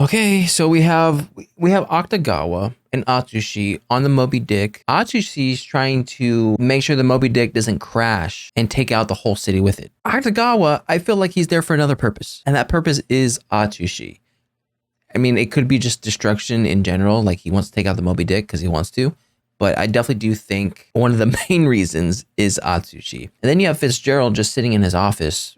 Okay, so we have Akutagawa and Atsushi on the Moby Dick. Atsushi's trying to make sure the Moby Dick doesn't crash and take out the whole city with it. Akutagawa, I feel like he's there for another purpose, and that purpose is Atsushi. I mean, it could be just destruction in general, like he wants to take out the Moby Dick because he wants to, but I definitely do think one of the main reasons is Atsushi. And then you have Fitzgerald just sitting in his office,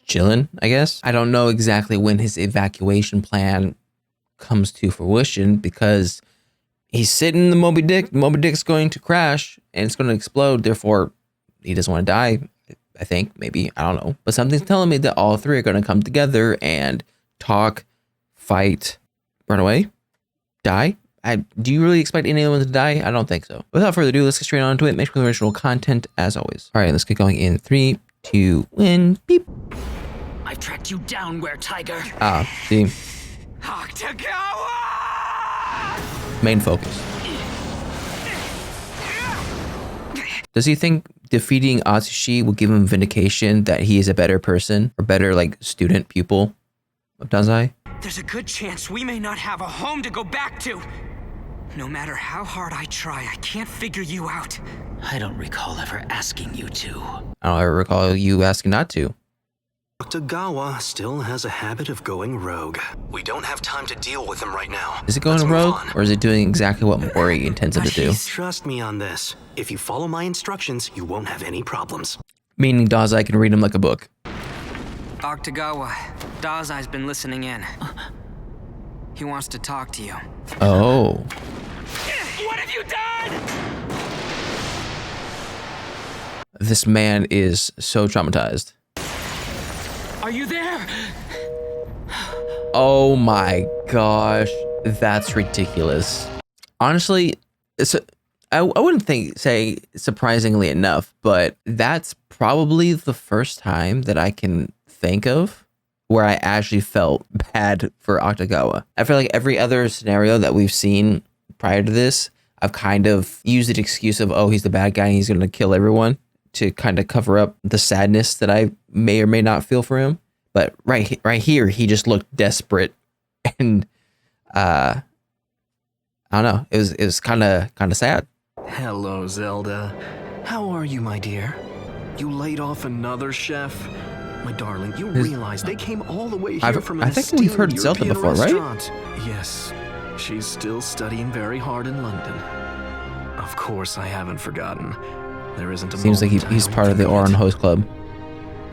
chilling, I guess. I don't know exactly when his evacuation plan comes to fruition because he's sitting in the Moby Dick. The Moby Dick's going to crash and it's going to explode. Therefore, he doesn't want to die. I think, maybe, I don't know. But something's telling me that all three are going to come together and talk, fight, run away, die. Do you really expect anyone to die? I don't think so. Without further ado, let's get straight on to it. Make sure the original content as always. All right, let's get going in 3, 2, 1, beep. I've tracked you down, Tiger. Ah, see. Akutagawa! Main focus. Does he think defeating Atsushi will give him vindication that he is a better person or better, like, student pupil of Dazai? There's a good chance we may not have a home to go back to. No matter how hard I try, I can't figure you out. I don't recall ever asking you to. I don't ever recall you asking not to. Akutagawa still has a habit of going rogue. We don't have time to deal with him right now. Is it going rogue, or is it doing exactly what Mori intends it to do? Trust me on this. If you follow my instructions, you won't have any problems. Meaning Dazai can read him like a book. Akutagawa, Dazai's been listening in. He wants to talk to you. Oh. What have you done? This man is so traumatized. Are you there? Oh my gosh, that's ridiculous. Honestly, I wouldn't say surprisingly enough, but that's probably the first time that I can think of where I actually felt bad for Akutagawa. I feel like every other scenario that we've seen prior to this, I've kind of used the excuse of, oh, he's the bad guy and he's going to kill everyone to kind of cover up the sadness that I may or may not feel for him. But right here, he just looked desperate, and I don't know. It was kind of sad. Hello, Zelda. How are you, my dear? You laid off another chef? My darling, you realize they came all the way here from an I think we've heard esteemed Zelda European before, right? restaurant. Yes, she's still studying very hard in London. Of course, I haven't forgotten. There isn't a Seems like moment he's I part of the don't think Oran it. Host Club.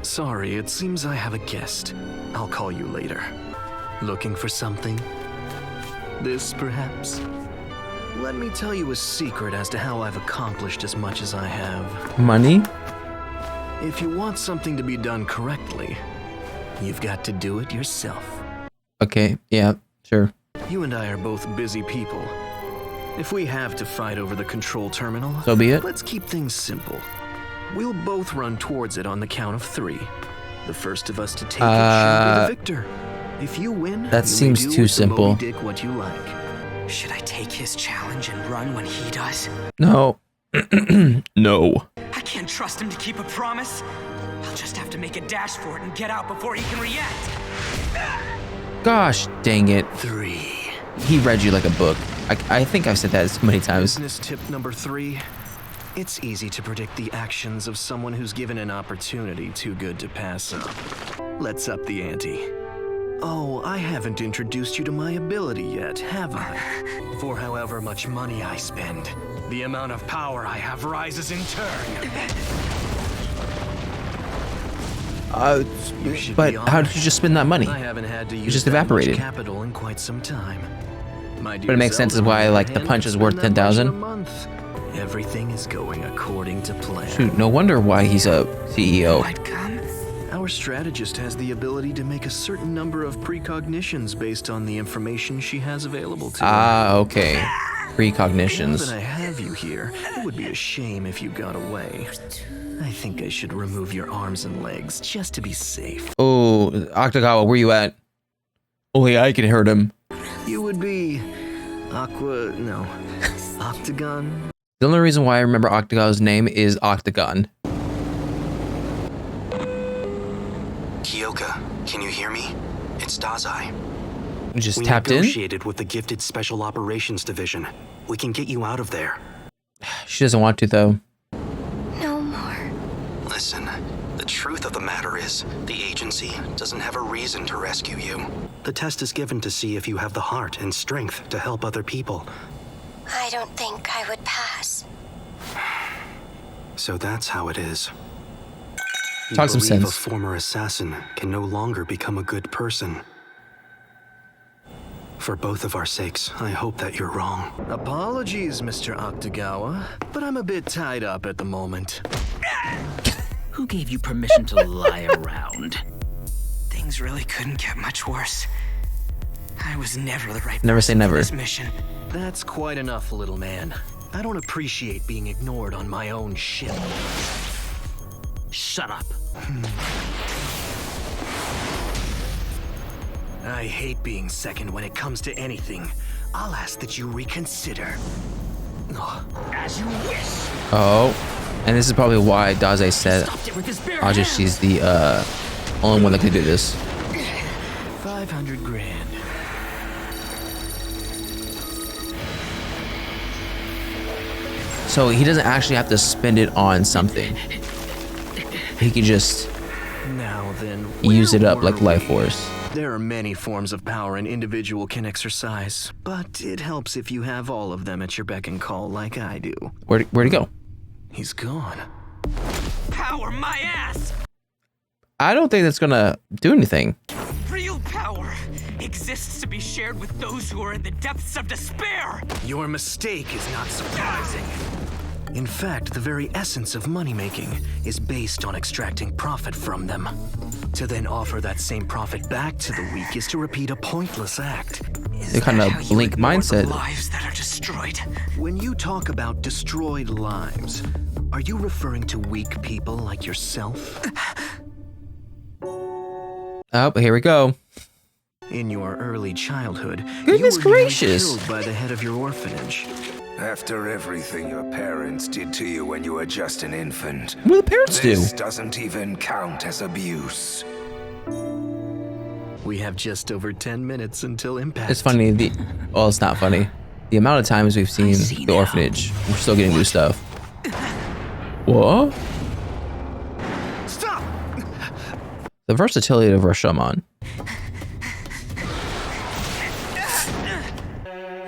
Sorry, it seems I have a guest. I'll call you later. Looking for something? This, perhaps? Let me tell you a secret as to how I've accomplished as much as I have. Money? If you want something to be done correctly, you've got to do it yourself. Okay, yeah, sure. You and I are both busy people. If we have to fight over the control terminal, So be it. let's keep things simple. We'll both run towards it on the count of 3. The first of us to take it shall be the victor. If you win, that you seems may do too with the simple. Moby Dick what you like. Should I take his challenge and run when he does? No. No. I can't trust him to keep a promise. I'll just have to make a dash for it and get out before he can react. Gosh dang it. 3. He read you like a book. I think I've said that so many times. Business tip number 3. It's easy to predict the actions of someone who's given an opportunity too good to pass up. Let's up the ante. Oh, I haven't introduced you to my ability yet, have I? For however much money I spend, the amount of power I have rises in turn. You should But be how did you just spend that money? I haven't had to use just that much evaporated. capital in quite some time. My But it makes sense as why, like, the punch is worth 10,000. Everything is going according to plan. Shoot, no wonder why he's a CEO. Might come. Our strategist has the ability to make a certain number of precognitions based on the information she has available to her. Ah, okay. Now Precognitions. that I have you here, it would be a shame if you got away. I think I should remove your arms and legs just to be safe. Oh, Akutagawa, where you at? Oh, yeah, I can hurt him. You would be Octagon. The only reason why I remember Akutagawa's name is Octagon. Kyoka, can you hear me? It's Dazai. You just We tapped in? negotiated with the Gifted Special Operations Division. We can get you out of there. She doesn't want to, though. No more. Listen, the truth of the matter is, the agency doesn't have a reason to rescue you. The test is given to see if you have the heart and strength to help other people. I don't think I would pass. So that's how it is. You Talk some believe sense. a former assassin can no longer become a good person. For both of our sakes, I hope that you're wrong. Apologies, Mr. Akutagawa, but I'm a bit tied up at the moment. Who gave you permission to lie around? Things really couldn't get much worse. I was never the right Never say person never. for this mission. That's quite enough, little man. I don't appreciate being ignored on my own ship. Shut up. I hate being second when it comes to anything. I'll ask that you reconsider. Ugh. As you wish. Oh. And this is probably why Daze said Stopped it with his bare Aja, hands. she's the only one that could do this. 500 grand. So he doesn't actually have to spend it on something. He can just Now then, use it where up like were life we? force. There are many forms of power an individual can exercise, but it helps if you have all of them at your beck and call like I do. Where'd he go? He's gone. Power my ass! I don't think that's gonna do anything. Real power exists to be shared with those who are in the depths of despair! Your mistake is not surprising. In fact, the very essence of money-making is based on extracting profit from them. To then offer that same profit back to the weak is to repeat a pointless act. The kind How of you Blink ignore mindset. the lives that are destroyed. When you talk about destroyed lives, are you referring to weak people like yourself? Oh, here we go. In your early childhood, Goodness you were nearly gracious. killed by the head of your orphanage. After everything your parents did to you when you were just an infant, What do the parents do? this doesn't even count as abuse. We have just over 10 minutes until impact. It's funny. Well, it's not funny. The amount of times we've seen see the now. orphanage, we're still getting new stuff. What? Stop! The versatility of Rashomon.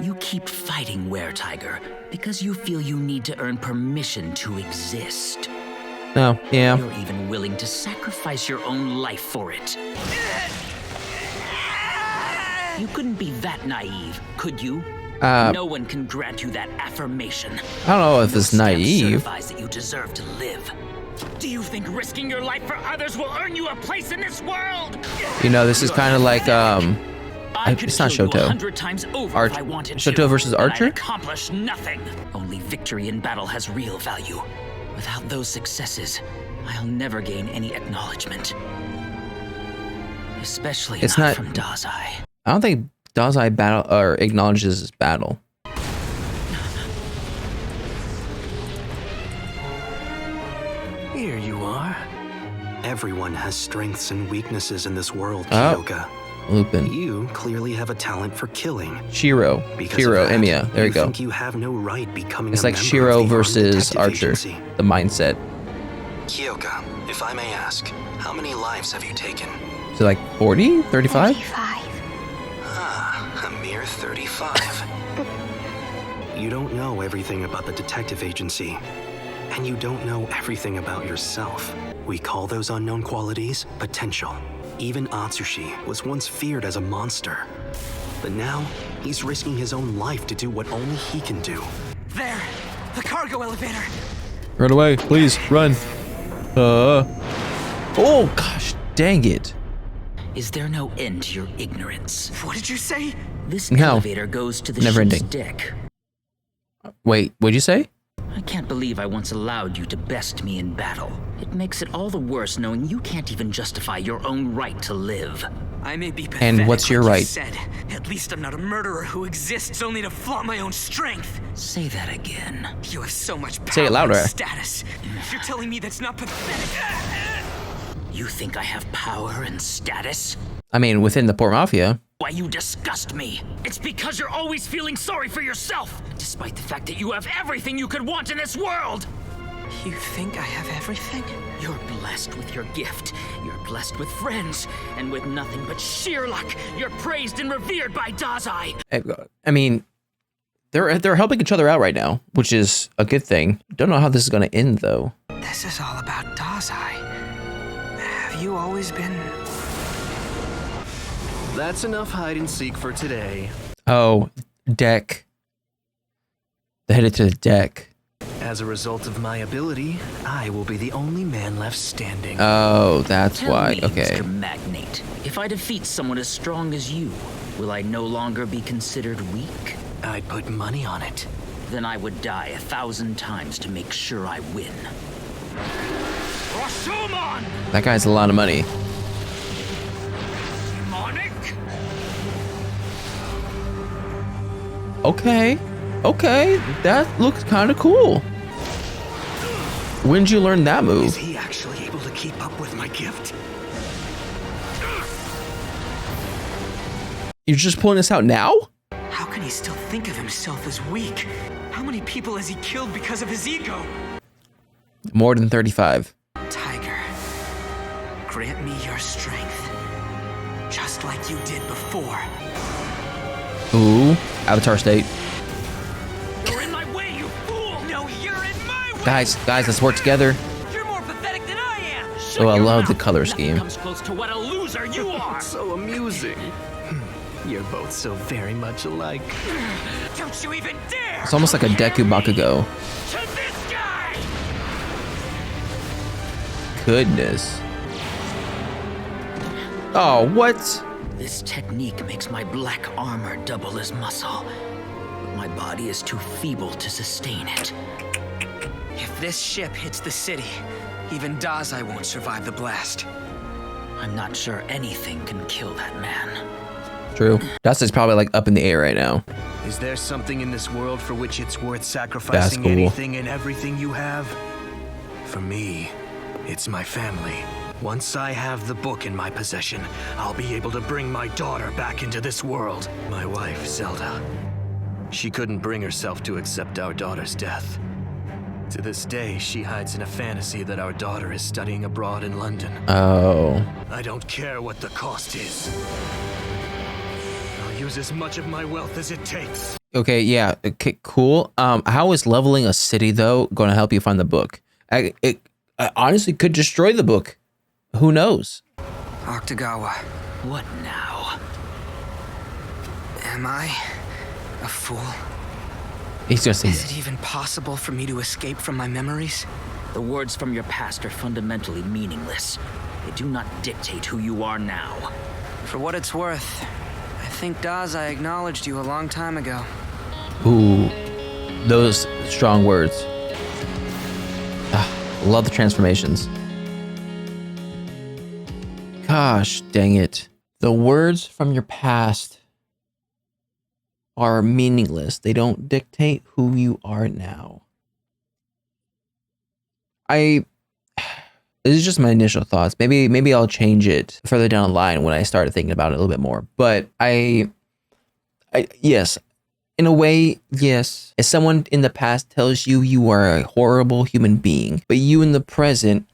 You keep fighting, Were-Tiger, because you feel you need to earn permission to exist. No, yeah. You're even willing to sacrifice your own life for it. You couldn't be that naive, could you? No one can grant you that affirmation. I don't know if it's No stamp naive. certifies that you deserve to live. Do you think risking your life for others will earn you a place in this world? You know, this is kind of like I could it's not kill you Shoto. 100 times over Arch- if I wanted Shoto to, versus but Archer? I'd accomplish nothing. Only victory in battle has real value. Without those successes, I'll never gain any acknowledgement. Especially It's not not- from Dazai. I don't think Dazai battle or acknowledges his battle. Here you are. Everyone has strengths and weaknesses in this world, Oh. Kyoka. Lupin. You clearly have a talent for killing. Shiro. Because Shiro, of that, Emiya. There you go. think you have no right becoming It's a like member Shiro of the armed versus detective Archer. agency. The mindset. Kyoka, if I may ask, how many lives have you taken? So like 40? 35? 35. Ah, a mere 35. You don't know everything about the detective agency, and you don't know everything about yourself. We call those unknown qualities potential. Even Atsushi was once feared as a monster, but now he's risking his own life to do what only he can do. There! The cargo elevator! Run away, please, run. Oh gosh, dang it. Is there no end to your ignorance? What did you say? This No. elevator goes to the Never ship's ending. deck. Wait, what'd you say? I can't believe I once allowed you to best me in battle. It makes it all the worse knowing you can't even justify your own right to live. I may be pathetic, And what's your like right? you said. At least I'm not a murderer who exists only to flaunt my own strength. Say that again. You have so much power Say it louder. and status. You're telling me that's not pathetic. You think I have power and status? I mean, within the Port Mafia. Why, you disgust me. It's because you're always feeling sorry for yourself, despite the fact that you have everything you could want in this world. You think I have everything? You're blessed with your gift. You're blessed with friends, and with nothing but sheer luck, you're praised and revered by Dazai. I mean, they're helping each other out right now, which is a good thing. Don't know how this is going to end, though. This is all about Dazai. Have you always been... That's enough hide and seek for today. Oh, deck. They headed to the deck. As a result of my ability, I will be the only man left standing. Oh, that's Tell why. me, Okay. Mr. Magnate, if I defeat someone as strong as you, will I no longer be considered weak? I'd put money on it. Then I would die 1,000 times to make sure I win. Rashomon! That guy's a lot of money. Demonic? Okay. Okay. That looks kind of cool. When did you learn that Is move? he actually able to keep up with my gift? You're just pulling this out now? How can he still think of himself as weak? How many people has he killed because of his ego? More than 35. Tiger, grant me your strength, just like you did before. Ooh. Avatar state. You're in my way, you fool! No, you're in my way! Guys, let's work together. You're more pathetic than I am! Shut Oh, I your love the mouth. color Nothing scheme. comes close to what a loser you are! So amusing. You're both so very much alike. Don't you even dare! It's almost like a Deku Bakugo. To this guy! Goodness. Oh, what? This technique makes my black armor double as muscle, but my body is too feeble to sustain it. If this ship hits the city, even Dazai won't survive the blast. I'm not sure anything can kill that man. True. Dusty's probably like up in the air right now. Is there something in this world for which it's worth sacrificing cool. anything and everything you have? For me, it's my family. Once I have the book in my possession, I'll be able to bring my daughter back into this world. My wife, Zelda. She couldn't bring herself to accept our daughter's death. To this day, she hides in a fantasy that our daughter is studying abroad in London. Oh. I don't care what the cost is. I'll use as much of my wealth as it takes. Okay, yeah. Okay, cool. How is leveling a city, though, going to help you find the book? I honestly could destroy the book. Who knows? Akutagawa, What now? am I a fool? He's going to say, Is it even possible for me to escape from my memories? The words from your past are fundamentally meaningless. They do not dictate who you are now. For what it's worth, I think Dazai acknowledged you a long time ago. ooh, those strong words. Love the transformations. Gosh, dang it. The words from your past are meaningless. They don't dictate who you are now. This is just my initial thoughts. Maybe I'll change it further down the line when I started thinking about it a little bit more. But yes, in a way, yes. If someone in the past tells you you are a horrible human being, but you in the present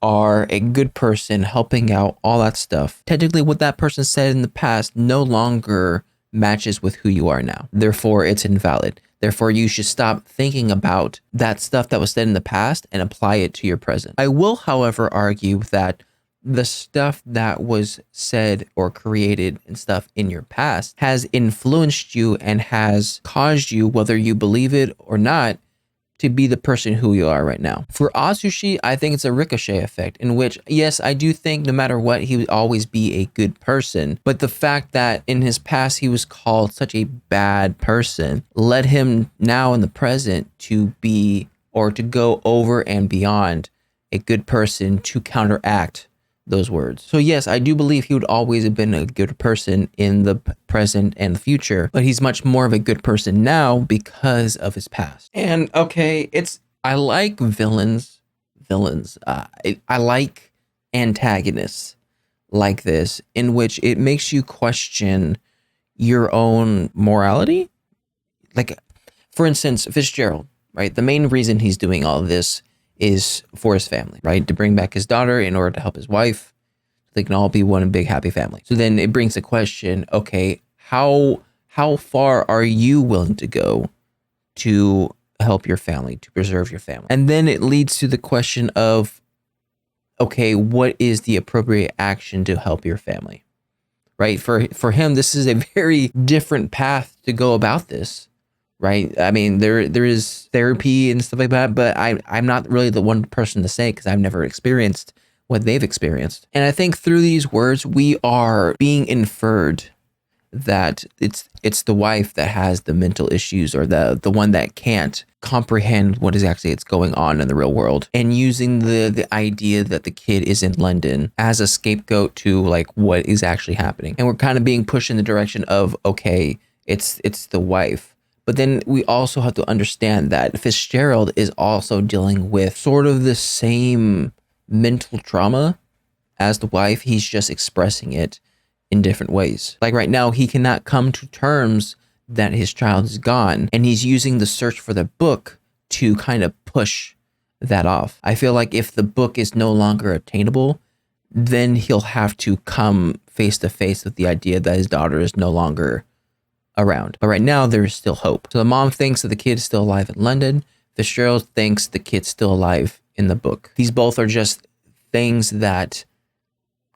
are a good person helping out, all that stuff, technically what that person said in the past no longer matches with who you are now. Therefore, it's invalid. Therefore, you should stop thinking about that stuff that was said in the past and apply it to your present. I will, however, argue that the stuff that was said or created and stuff in your past has influenced you and has caused you, whether you believe it or not, to be the person who you are right now. For Atsushi, I think it's a ricochet effect in which, yes, I do think no matter what, he would always be a good person. But the fact that in his past he was called such a bad person led him now in the present to be, or to go over and beyond a good person to counteract those words. So yes, I do believe he would always have been a good person in the present and the future, but he's much more of a good person now because of his past. And okay, I like villains. I like antagonists like this, in which it makes you question your own morality. Like, for instance, Fitzgerald, right? The main reason he's doing all of this is for his family, right? To bring back his daughter in order to help his wife. They can all be one big happy family. So then it brings the question, okay, how far are you willing to go to help your family, to preserve your family? And then it leads to the question of, okay, what is the appropriate action to help your family, right? For him, this is a very different path to go about this, right? I mean, there is therapy and stuff like that, but I'm not really the one person to say, because I've never experienced what they've experienced. And I think through these words, we are being inferred that it's the wife that has the mental issues, or the one that can't comprehend what is actually it's going on in the real world, and using the idea that the kid is in London as a scapegoat to like what is actually happening. And we're kind of being pushed in the direction of, okay, it's the wife. But then we also have to understand that Fitzgerald is also dealing with sort of the same mental trauma as the wife. He's just expressing it in different ways. Like right now, he cannot come to terms that his child is gone, and he's using the search for the book to kind of push that off. I feel like if the book is no longer attainable, then he'll have to come face to face with the idea that his daughter is no longer around. But right now, there is still hope. So the mom thinks that the kid is still alive in London. Fitzgerald thinks the kid's still alive in the book. These both are just things that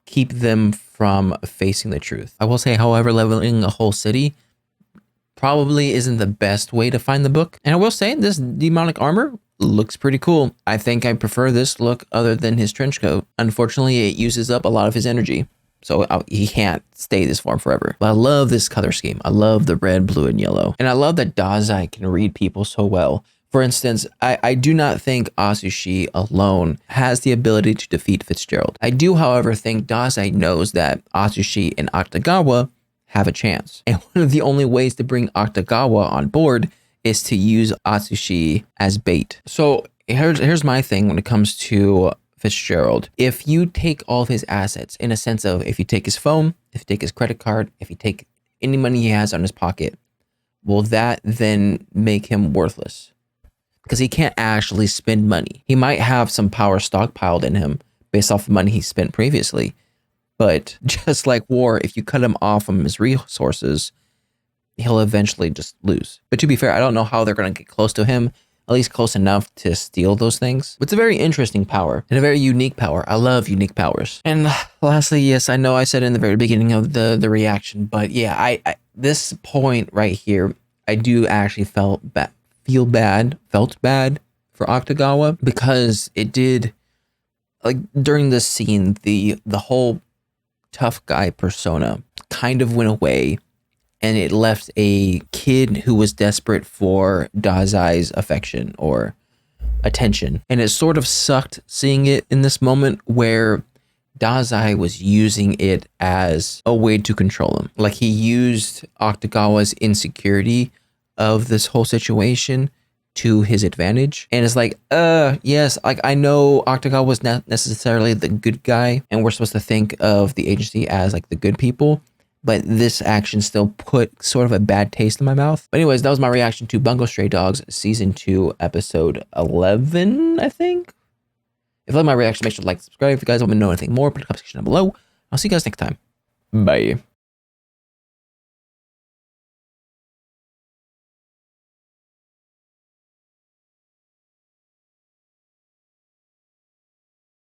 keep them from facing the truth. I will say, however, leveling a whole city probably isn't the best way to find the book. And I will say, this demonic armor looks pretty cool. I think I prefer this look other than his trench coat. Unfortunately, it uses up a lot of his energy, so he can't stay this form forever. But I love this color scheme. I love the red, blue, and yellow. And I love that Dazai can read people so well. For instance, I do not think Atsushi alone has the ability to defeat Fitzgerald. I do, however, think Dazai knows that Atsushi and Akutagawa have a chance. And one of the only ways to bring Akutagawa on board is to use Atsushi as bait. So here's my thing when it comes to Fitzgerald. If you take all of his assets, in a sense of, if you take his phone, if you take his credit card, if you take any money he has on his pocket, will that then make him worthless? Because he can't actually spend money. He might have some power stockpiled in him based off the money he spent previously. But just like war, if you cut him off from his resources, he'll eventually just lose. But to be fair, I don't know how they're going to get close to him, at least close enough to steal those things. It's a very interesting power and a very unique power. I love unique powers. And lastly, yes, I know I said in the very beginning of the reaction, but yeah, I this point right here, I do actually felt bad for Akutagawa, because it did, like, during this scene, the whole tough guy persona kind of went away, and it left a kid who was desperate for Dazai's affection or attention. And it sort of sucked seeing it in this moment where Dazai was using it as a way to control him. Like, he used Akutagawa's insecurity of this whole situation to his advantage. And it's like, yes, like, I know Akutagawa was not necessarily the good guy, and we're supposed to think of the agency as like the good people, but this action still put sort of a bad taste in my mouth. But anyways, that was my reaction to Bungo Stray Dogs Season 2, Episode 11, I think. If you like my reaction, make sure to like, subscribe. If you guys want me to know anything more, put a comment section down below. I'll see you guys next time. Bye.